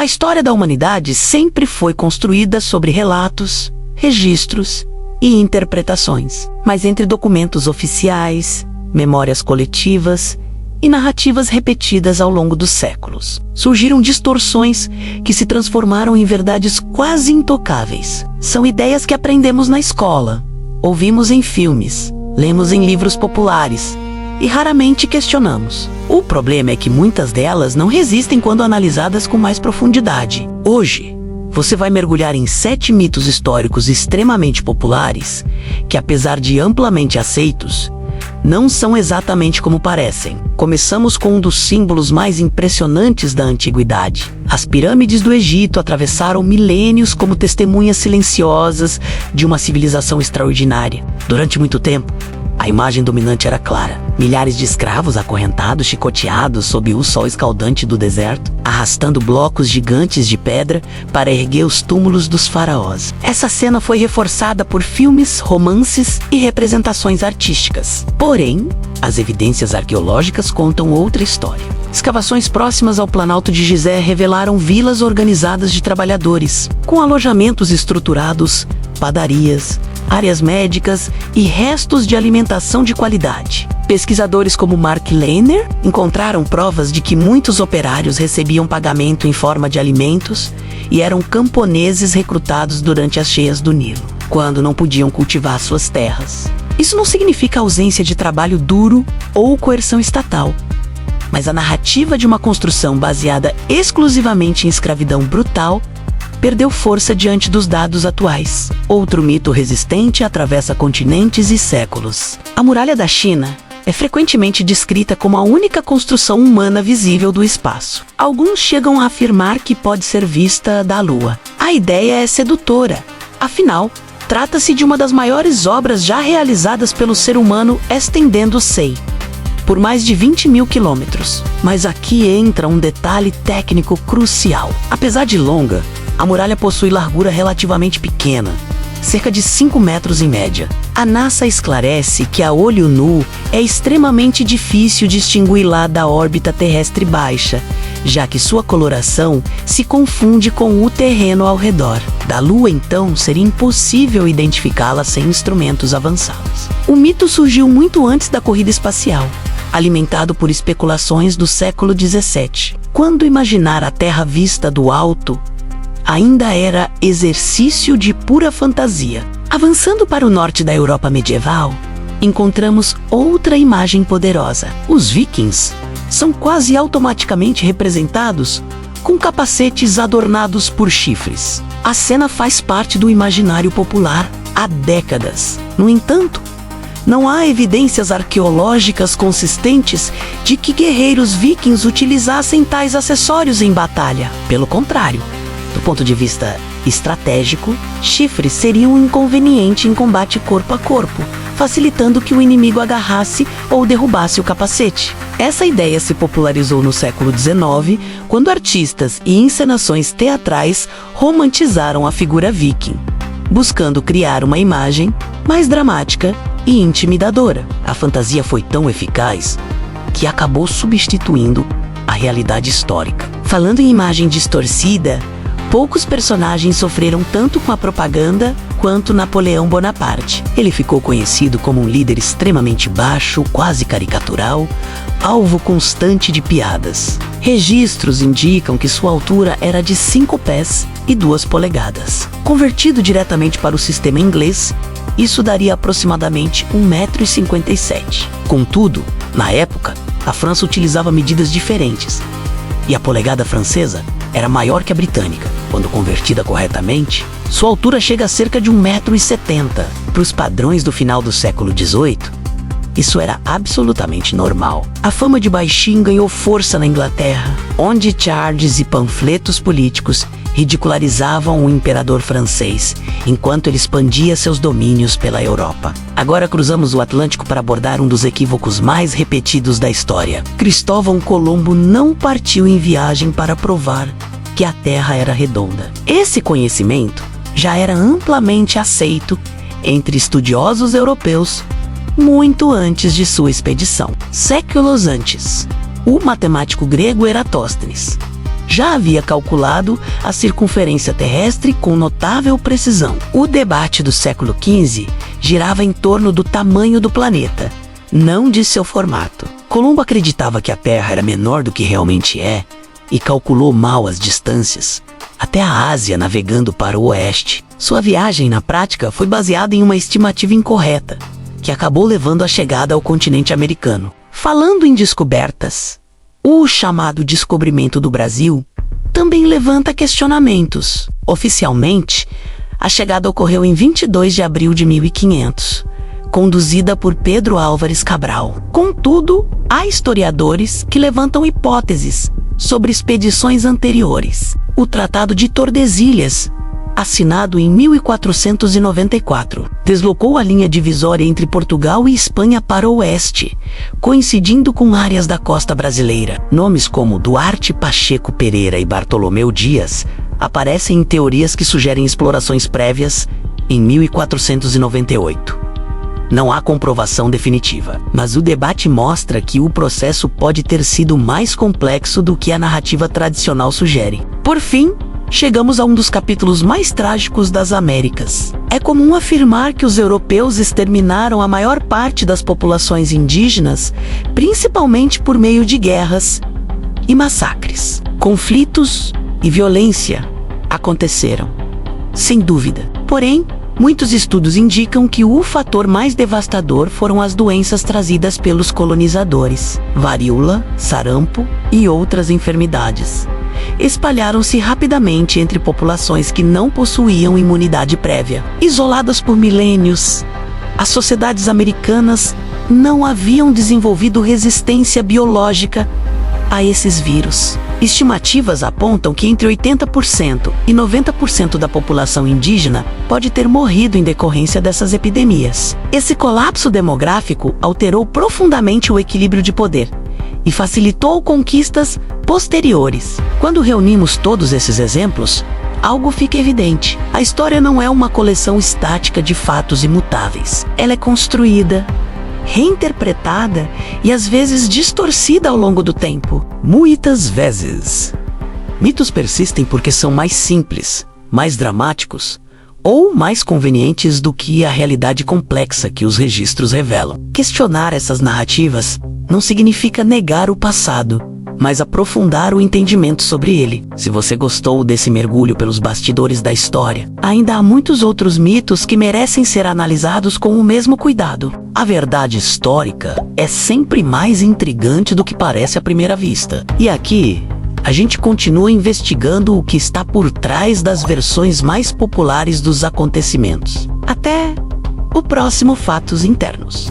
A história da humanidade sempre foi construída sobre relatos, registros e interpretações. Mas entre documentos oficiais, memórias coletivas e narrativas repetidas ao longo dos séculos, surgiram distorções que se transformaram em verdades quase intocáveis. São ideias que aprendemos na escola, ouvimos em filmes, lemos em livros populares e raramente questionamos. O problema é que muitas delas não resistem quando analisadas com mais profundidade. Hoje, você vai mergulhar em 7 mitos históricos extremamente populares que, apesar de amplamente aceitos, não são exatamente como parecem. Começamos com um dos símbolos mais impressionantes da antiguidade. As pirâmides do Egito atravessaram milênios como testemunhas silenciosas de uma civilização extraordinária. Durante muito tempo, a imagem dominante era clara. Milhares de escravos acorrentados, chicoteados sob o sol escaldante do deserto, arrastando blocos gigantes de pedra para erguer os túmulos dos faraós. Essa cena foi reforçada por filmes, romances e representações artísticas. Porém, as evidências arqueológicas contam outra história. Escavações próximas ao Planalto de Gizé revelaram vilas organizadas de trabalhadores, com alojamentos estruturados, padarias, áreas médicas e restos de alimentação de qualidade. Pesquisadores como Mark Lehner encontraram provas de que muitos operários recebiam pagamento em forma de alimentos e eram camponeses recrutados durante as cheias do Nilo, quando não podiam cultivar suas terras. Isso não significa ausência de trabalho duro ou coerção estatal, mas a narrativa de uma construção baseada exclusivamente em escravidão brutal perdeu força diante dos dados atuais. Outro mito resistente atravessa continentes e séculos. A Muralha da China é frequentemente descrita como a única construção humana visível do espaço. Alguns chegam a afirmar que pode ser vista da Lua. A ideia é sedutora. Afinal, trata-se de uma das maiores obras já realizadas pelo ser humano estendendo o Sei por mais de 20 mil quilômetros. Mas aqui entra um detalhe técnico crucial. Apesar de longa, a muralha possui largura relativamente pequena, cerca de 5 metros em média. A NASA esclarece que a olho nu é extremamente difícil distingui-la da órbita terrestre baixa, já que sua coloração se confunde com o terreno ao redor. Da Lua, então, seria impossível identificá-la sem instrumentos avançados. O mito surgiu muito antes da corrida espacial, alimentado por especulações do século XVII. Quando imaginar a Terra vista do alto ainda era exercício de pura fantasia. Avançando para o norte da Europa medieval, encontramos outra imagem poderosa. Os vikings são quase automaticamente representados com capacetes adornados por chifres. A cena faz parte do imaginário popular há décadas. No entanto, não há evidências arqueológicas consistentes de que guerreiros vikings utilizassem tais acessórios em batalha. Pelo contrário, do ponto de vista estratégico, chifres seriam um inconveniente em combate corpo a corpo, facilitando que o inimigo agarrasse ou derrubasse o capacete. Essa ideia se popularizou no século XIX, quando artistas e encenações teatrais romantizaram a figura viking, buscando criar uma imagem mais dramática e intimidadora. A fantasia foi tão eficaz que acabou substituindo a realidade histórica. Falando em imagem distorcida, poucos personagens sofreram tanto com a propaganda quanto Napoleão Bonaparte. Ele ficou conhecido como um líder extremamente baixo, quase caricatural, alvo constante de piadas. Registros indicam que sua altura era de 5 pés e 2 polegadas. Convertido diretamente para o sistema inglês, isso daria aproximadamente 1,57 m. Contudo, na época, a França utilizava medidas diferentes, e a polegada francesa era maior que a britânica. Quando convertida corretamente, sua altura chega a cerca de 1,70 m. Para os padrões do final do século XVIII, isso era absolutamente normal. A fama de baixinho ganhou força na Inglaterra, onde charges e panfletos políticos ridicularizavam o imperador francês, enquanto ele expandia seus domínios pela Europa. Agora cruzamos o Atlântico para abordar um dos equívocos mais repetidos da história. Cristóvão Colombo não partiu em viagem para provar que a Terra era redonda. Esse conhecimento já era amplamente aceito entre estudiosos europeus muito antes de sua expedição. Séculos antes, o matemático grego Eratóstenes já havia calculado a circunferência terrestre com notável precisão. O debate do século XV girava em torno do tamanho do planeta, não de seu formato. Colombo acreditava que a Terra era menor do que realmente é e calculou mal as distâncias, até a Ásia navegando para o oeste. Sua viagem, na prática, foi baseada em uma estimativa incorreta, que acabou levando à chegada ao continente americano. Falando em descobertas, o chamado descobrimento do Brasil também levanta questionamentos. Oficialmente, a chegada ocorreu em 22 de abril de 1500, conduzida por Pedro Álvares Cabral. Contudo, há historiadores que levantam hipóteses sobre expedições anteriores. O Tratado de Tordesilhas, assinado em 1494, deslocou a linha divisória entre Portugal e Espanha para o oeste, coincidindo com áreas da costa brasileira. Nomes como Duarte Pacheco Pereira e Bartolomeu Dias aparecem em teorias que sugerem explorações prévias em 1498. Não há comprovação definitiva, mas o debate mostra que o processo pode ter sido mais complexo do que a narrativa tradicional sugere. Por fim, chegamos a um dos capítulos mais trágicos das Américas. É comum afirmar que os europeus exterminaram a maior parte das populações indígenas, principalmente por meio de guerras e massacres. Conflitos e violência aconteceram, sem dúvida. Porém, muitos estudos indicam que o fator mais devastador foram as doenças trazidas pelos colonizadores. Varíola, sarampo e outras enfermidades espalharam-se rapidamente entre populações que não possuíam imunidade prévia. Isoladas por milênios, as sociedades americanas não haviam desenvolvido resistência biológica a esses vírus. Estimativas apontam que entre 80% e 90% da população indígena pode ter morrido em decorrência dessas epidemias. Esse colapso demográfico alterou profundamente o equilíbrio de poder e facilitou conquistas posteriores. Quando reunimos todos esses exemplos, algo fica evidente. A história não é uma coleção estática de fatos imutáveis. Ela é construída, reinterpretada e às vezes distorcida ao longo do tempo. Muitas vezes, mitos persistem porque são mais simples, mais dramáticos ou mais convenientes do que a realidade complexa que os registros revelam. Questionar essas narrativas não significa negar o passado, mas aprofundar o entendimento sobre ele. Se você gostou desse mergulho pelos bastidores da história, ainda há muitos outros mitos que merecem ser analisados com o mesmo cuidado. A verdade histórica é sempre mais intrigante do que parece à primeira vista. E aqui, a gente continua investigando o que está por trás das versões mais populares dos acontecimentos. Até o próximo Fatos Internos.